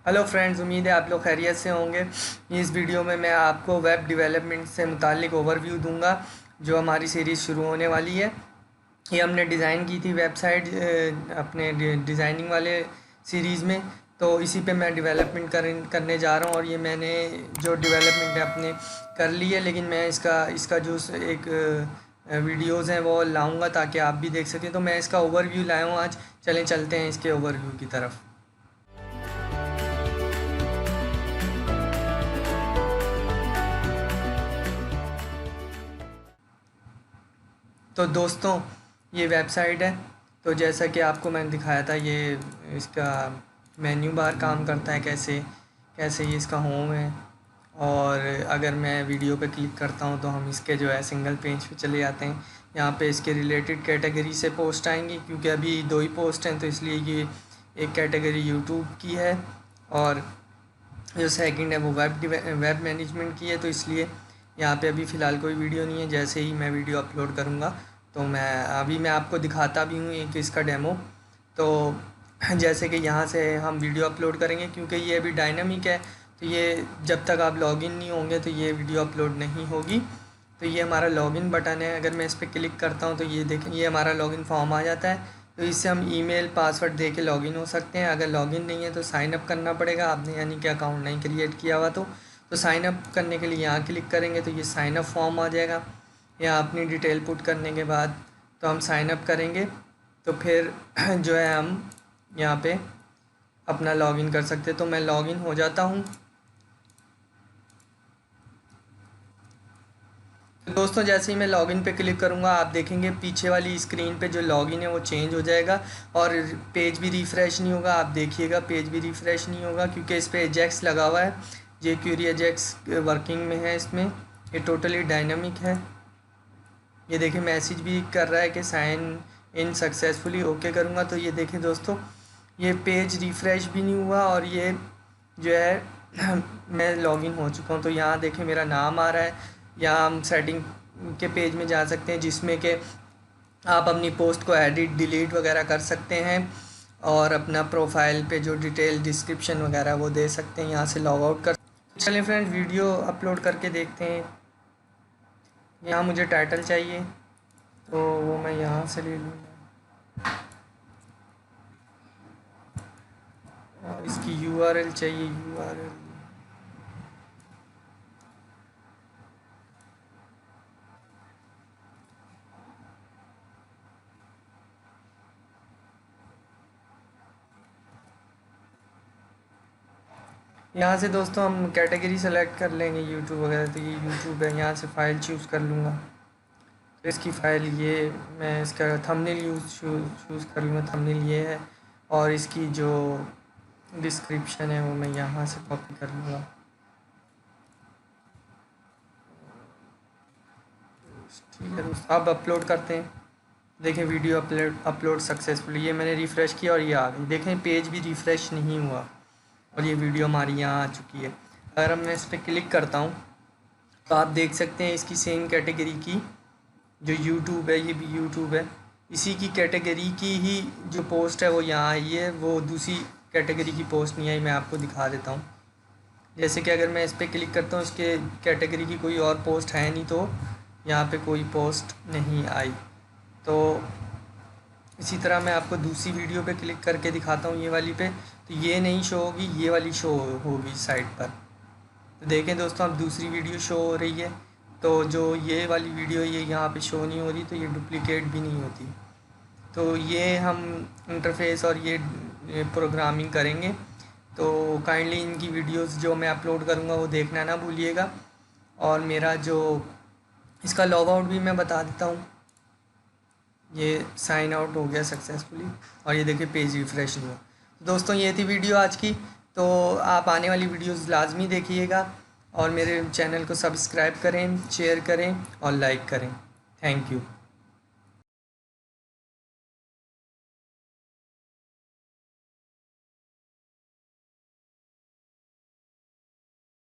Hello friends, उम्मीद है आप लोग खैरियत से होंगे। इस वीडियो में मैं आपको वेब डेवलपमेंट से मुतालिक ओवरव्यू दूंगा जो हमारी सीरीज़ शुरू होने वाली है। ये हमने डिज़ाइन की थी वेबसाइट अपने डिज़ाइनिंग वाले सीरीज़ में, तो इसी पे मैं डेवलपमेंट करने जा रहा हूँ। और ये मैंने जो डेवलपमेंट है अपने कर ली है, लेकिन मैं इसका इसका जो एक वीडियोज़ हैं वो लाऊंगा ताकि आप भी देख सकें। तो मैं इसका ओवरव्यू लाया हूँ आज। चलें चलते हैं इसके ओवरव्यू की तरफ। तो दोस्तों, ये वेबसाइट है। तो जैसा कि आपको मैंने दिखाया था, ये इसका मेन्यू बार काम करता है कैसे कैसे ये इसका होम है। और अगर मैं वीडियो पे क्लिक करता हूँ तो हम इसके जो है सिंगल पेज पे चले जाते हैं। यहाँ पे इसके रिलेटेड कैटेगरी से पोस्ट आएंगी, क्योंकि अभी दो ही पोस्ट हैं तो इसलिए ये एक कैटेगरी यूट्यूब की है और जो सेकंड है वो वेब मैनेजमेंट की है। तो इसलिए यहाँ पे अभी फ़िलहाल कोई वीडियो नहीं है। जैसे ही मैं वीडियो अपलोड करूँगा तो मैं आपको दिखाता भी हूँ एक इसका डेमो। तो जैसे कि यहाँ से हम वीडियो अपलोड करेंगे, क्योंकि ये अभी डायनामिक है, तो ये जब तक आप लॉगिन नहीं होंगे तो ये वीडियो अपलोड नहीं होगी। तो ये हमारा लॉगिन बटन है। अगर मैं इस पर क्लिक करता हूँ तो ये देखें, ये हमारा लॉगिन फॉर्म आ जाता है। तो इससे हम ईमेल पासवर्ड दे के लॉगिन हो सकते हैं। अगर लॉगिन नहीं है तो साइन अप करना पड़ेगा आपने, यानी कि अकाउंट नहीं क्रिएट किया हुआ तो साइन अप करने के लिए यहाँ क्लिक करेंगे तो ये साइन अप फॉर्म आ जाएगा। यहाँ अपनी डिटेल पुट करने के बाद तो हम साइन अप करेंगे, तो फिर जो है हम यहाँ पे अपना लॉगिन कर सकते हैं। तो मैं लॉगिन हो जाता हूँ। तो दोस्तों, जैसे ही मैं लॉगिन पे क्लिक करूँगा आप देखेंगे पीछे वाली स्क्रीन पे जो लॉगिन है वो चेंज हो जाएगा और पेज भी रिफ़्रेश नहीं होगा। आप देखिएगा पेज भी रिफ़्रेश नहीं होगा, क्योंकि इस पर एजेक्स लगा हुआ है। jQuery एजेक्स वर्किंग में है इसमें। ये टोटली डायनामिक है। ये देखिए मैसेज भी कर रहा है कि साइन इन सक्सेसफुली। ओके करूँगा तो ये देखें दोस्तों, ये पेज रिफ़्रेश भी नहीं हुआ और ये जो है मैं लॉगिन हो चुका हूँ। तो यहाँ देखें मेरा नाम आ रहा है। यहाँ हम सेटिंग के पेज में जा सकते हैं, जिसमें कि आप अपनी पोस्ट को एडिट डिलीट वगैरह कर सकते हैं और अपना प्रोफाइल पे जो डिटेल डिस्क्रिप्शन वगैरह वो दे सकते हैं। यहाँ से लॉग आउट कर। चलिए फ्रेंड्स, वीडियो अपलोड करके देखते हैं। यहाँ मुझे टाइटल चाहिए तो वो मैं यहाँ से ले लूँगा। और इसकी URL चाहिए, URL। यहाँ से दोस्तों हम कैटेगरी सेलेक्ट कर लेंगे यूट्यूब वगैरह, तो ये यूट्यूब है। यहाँ से फ़ाइल चूज़ कर लूँगा। तो इसकी फ़ाइल ये मैं इसका थंबनेल चूज़ कर लूँगा। थंबनेल ये है और इसकी जो डिस्क्रिप्शन है वो मैं यहाँ से कॉपी कर लूँगा। ठीक है दोस्तों, अब अपलोड करते हैं। देखें वीडियो अपलोड सक्सेसफुली। ये मैंने रिफ़्रेश किया और ये आ गई। देखें पेज भी रिफ़्रेश नहीं हुआ और ये वीडियो हमारी यहाँ आ चुकी है। अगर मैं इस पर क्लिक करता हूँ तो आप देख सकते हैं इसकी सेम कैटेगरी की जो यूट्यूब है, ये भी यूट्यूब है, इसी की कैटेगरी की ही जो पोस्ट है वो यहाँ आई है। वो दूसरी कैटेगरी की पोस्ट नहीं आई। मैं आपको दिखा देता हूँ। जैसे कि अगर मैं इस पर क्लिक करता हूँ, इसके कैटेगरी की कोई और पोस्ट है नहीं, तो यहाँ पे कोई पोस्ट नहीं आई। तो इसी तरह मैं आपको दूसरी वीडियो पे क्लिक करके दिखाता हूँ, ये वाली पे, तो ये नहीं शो होगी, ये वाली शो होगी साइड पर। तो देखें दोस्तों, अब दूसरी वीडियो शो हो रही है। तो जो ये वाली वीडियो ये यहाँ पे शो नहीं हो रही, तो ये डुप्लिकेट भी नहीं होती। तो ये हम इंटरफेस और ये प्रोग्रामिंग करेंगे। तो काइंडली इनकी वीडियोस जो मैं अपलोड करूँगा वो देखना ना भूलिएगा। और मेरा जो इसका लॉग आउट भी मैं बता देता हूँ। ये साइन आउट हो गया सक्सेसफुली और ये देखिए पेज रिफ़्रेश नहीं हुआ। तो दोस्तों, ये थी वीडियो आज की। तो आप आने वाली वीडियोस लाजमी देखिएगा और मेरे चैनल को सब्सक्राइब करें, शेयर करें और लाइक करें। Thank you.